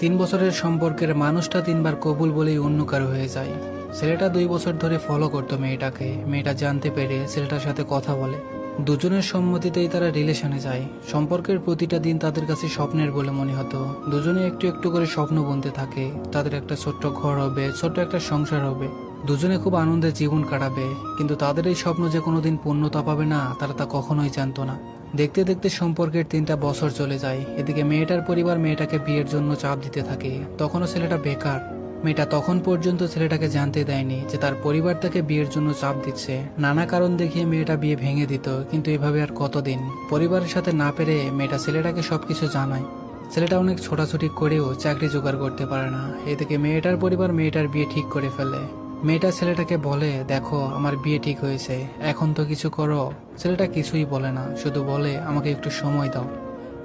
3 বছরের সম্পর্কের মানুষটা 3বার কবুল বলেই অন্য কারো হয়ে যায়। ছেলেটা 2 বছর ধরে ফলো করতো মেয়েটাকে। মেয়েটা জানতে পেরে ছেলেটার সাথে কথা বলে। দুজনের সম্মতিতেই তারা রিলেশনে যায়। সম্পর্কের প্রতিটা দিন তাদের কাছে স্বপ্নের বলে মনে হতো। দুজনে একটু একটু করে স্বপ্ন বুনতে থাকে। তাদের একটা ছোট্ট ঘর হবে, ছোট্ট একটা সংসার হবে। দুজনে খুব আনন্দে জীবন কাটাবে। কিন্তু তাদের এই স্বপ্ন যে কোনোদিন পূর্ণতা পাবে না, তারা তা কখনোই জানতো না। দেখতে দেখতে সম্পর্কের 3টা বছর চলে যায়। এদিকে মেয়েটার পরিবার মেয়েটাকে বিয়ের জন্য চাপ দিতে থাকে। তখনও ছেলেটা বেকার। মেয়েটা তখন পর্যন্ত ছেলেটাকে জানতে দেয়নি যে তার পরিবার তাকে বিয়ের জন্য চাপ দিচ্ছে। নানা কারণ দেখিয়ে মেয়েটা বিয়ে ভেঙে দিত, কিন্তু এভাবে আর কতদিন। পরিবারের সাথে না পেরে মেয়েটা ছেলেটাকে সবকিছু জানায়। ছেলেটা অনেক ছোটাছুটি করেও চাকরি জোগাড় করতে পারে না। এদিকে মেয়েটার পরিবার মেয়েটার বিয়ে ঠিক করে ফেলে। মেয়েটা ছেলেটাকে বলে, দেখো আমার বিয়ে ঠিক হয়েছে, এখন তো কিছু করো। ছেলেটা কিছুই বলে না, শুধু বলে আমাকে একটু সময় দাও।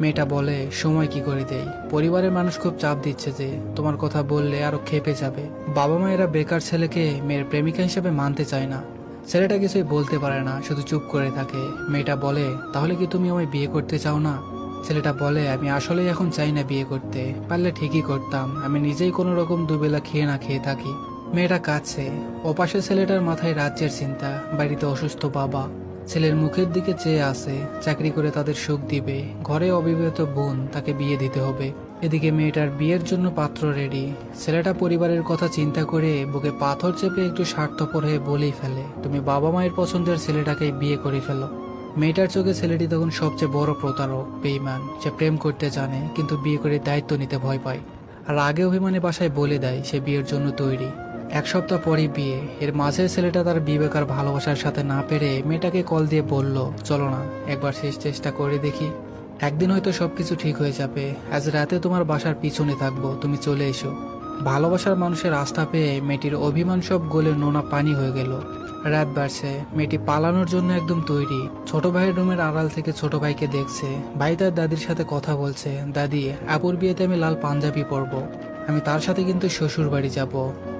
মেয়েটা বলে, সময় কি করে দেই, পরিবারের মানুষ খুব চাপ দিচ্ছে যে তোমার কথা বললে আরো খেপে যাবে। বাবা মায়েরা বেকার ছেলেকে মেয়ের প্রেমিকা হিসেবে মানতে চায় না। ছেলেটা কিছুই বলতে পারে না, শুধু চুপ করে থাকে। মেয়েটা বলে, তাহলে কি তুমি আমায় বিয়ে করতে চাও না? ছেলেটা বলে, আমি আসলেই এখন চাই না বিয়ে করতে, পারলে ঠিকই করতাম। আমি নিজেই কোনো রকম দুবেলা খেয়ে না খেয়ে থাকি। মেয়েটা কাঁদছে। ওপাশে ছেলেটার মাথায় রাজ্যের চিন্তা, বাড়িতে অসুস্থ বাবা, ছেলের মুখের দিকে চেয়ে আসে। চাকরি করে তাদের সুখ দিবে, ঘরে অবিবাহিত বোন, তাকে বিয়ে দিতে হবে। এদিকে মেয়েটার বিয়ের জন্য পাত্র রেডি। ছেলেটা পরিবারের কথা চিন্তা করে বুকে পাথর চেপে একটু স্বার্থপর হয়ে বলেই ফেলে, তুমি বাবা মায়ের পছন্দের ছেলেটাকে বিয়ে করে ফেলো। মেয়েটার চোখে ছেলেটি তখন সবচেয়ে বড় প্রতারক, বেঈমান। সে প্রেম করতে জানে, কিন্তু বিয়ে করে দায়িত্ব নিতে ভয় পায়। আর আগে অভিমানে বাসায় বলে দেয় সে বিয়ের জন্য তৈরি। 1 সপ্তাহ পরই বিয়ে। এর মাঝে ছেলেটা তার বিবেক আর ভালোবাসার সাথে না পেরে মেয়েটাকে কল দিয়ে বলল, চলো না একবার শেষ চেষ্টা করে দেখি। একদিন হয়তো সবকিছু ঠিক হয়ে যাবে। আজ রাতে তোমার বাসার পিছনে থাকবো, তুমি চলে এসো। ভালোবাসার মানুষের আস্থা পেয়ে মেয়েটির অভিমান সব গলে নোনা পানি হয়ে গেল। রাত বাড়ছে, মেয়েটি পালানোর জন্য একদম তৈরি। ছোট ভাইয়ের রুমের আড়াল থেকে ছোট ভাইকে দেখছে। ভাই তার দাদির সাথে কথা বলছে, দাদি আপুর বিয়েতে আমি লাল পাঞ্জাবি পরবো, আমি তার সাথে কিন্তু শ্বশুর বাড়ি যাব।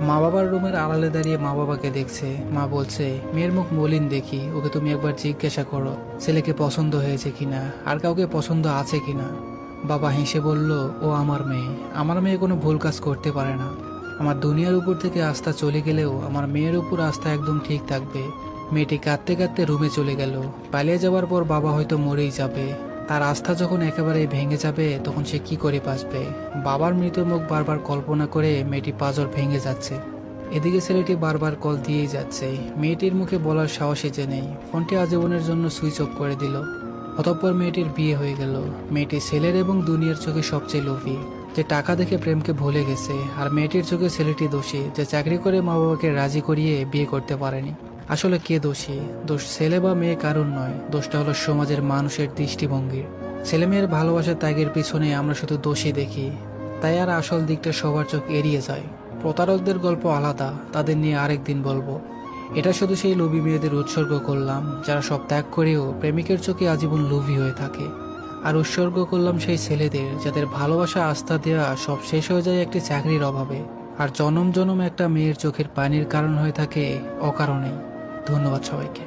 মা বাবার রুমের আড়ালে দাঁড়িয়ে মা বাবাকে দেখছে। মা বলছে, মেয়ের মুখ মলিন দেখি, ওকে তুমি একবার জিজ্ঞাসা করো ছেলেকে পছন্দ হয়েছে কিনা, আর কাউকে পছন্দ আছে কিনা। বাবা হেসে বলল, ও আমার মেয়ে, আমার মেয়ে কোনো ভুল কাজ করতে পারে না। আমার দুনিয়ার উপর থেকে আস্থা চলে গেলেও আমার মেয়ের উপর আস্থা একদম ঠিক থাকবে। মেয়েটি কাঁদতে কাঁদতে রুমে চলে গেল। পালিয়ে যাওয়ার পর বাবা হয়তো মরেই যাবে। তার আস্থা যখন একেবারে ভেঙে যাবে, তখন সে কি করে বাঁচবে? বাবার মৃত মুখ বারবার কল্পনা করে মেয়েটি পাঁজর ভেঙে যাচ্ছে। এদিকে ছেলেটি বারবার কল দিয়েই যাচ্ছে। মেয়েটির মুখে বলার সাহসই যে নেই। ফোনটি আজীবনের জন্য সুইচ অফ করে দিল। অতঃপর মেয়েটির বিয়ে হয়ে গেল। মেয়েটি ছেলের এবং দুনিয়ার চোখে সবচেয়ে লোভী, যে টাকা দেখে প্রেমকে ভুলে গেছে। আর মেয়েটির চোখে ছেলেটি দোষী, যে চাকরি করে মা বাবাকে রাজি করিয়ে বিয়ে করতে পারেনি। আসলে কে দোষী? দোষ ছেলে বা মেয়ে কারণ নয়, দোষটা হলো সমাজের মানুষের দৃষ্টিভঙ্গির। ছেলে মেয়ের ভালোবাসার ত্যাগের পিছনে আমরা শুধু দোষী দেখি, তাই আর আসল দিকটা সবার চোখ এড়িয়ে যায়। প্রতারকদের গল্প আলাদা, তাদের নিয়ে আরেকদিন বলবো। এটা শুধু সেই লোভী মেয়েদের উৎসর্গ করলাম যারা সব ত্যাগ করেও প্রেমিকের চোখে আজীবন লোভী হয়ে থাকে। আর উৎসর্গ করলাম সেই ছেলেদের যাদের ভালোবাসা আস্থা দেওয়া সব শেষ হয়ে যায় একটি চাকরির অভাবে। আর জনম জনম একটা মেয়ের চোখের পানির কারণ হয়ে থাকে অকারণেই। ধন্যবাদ সবাইকে।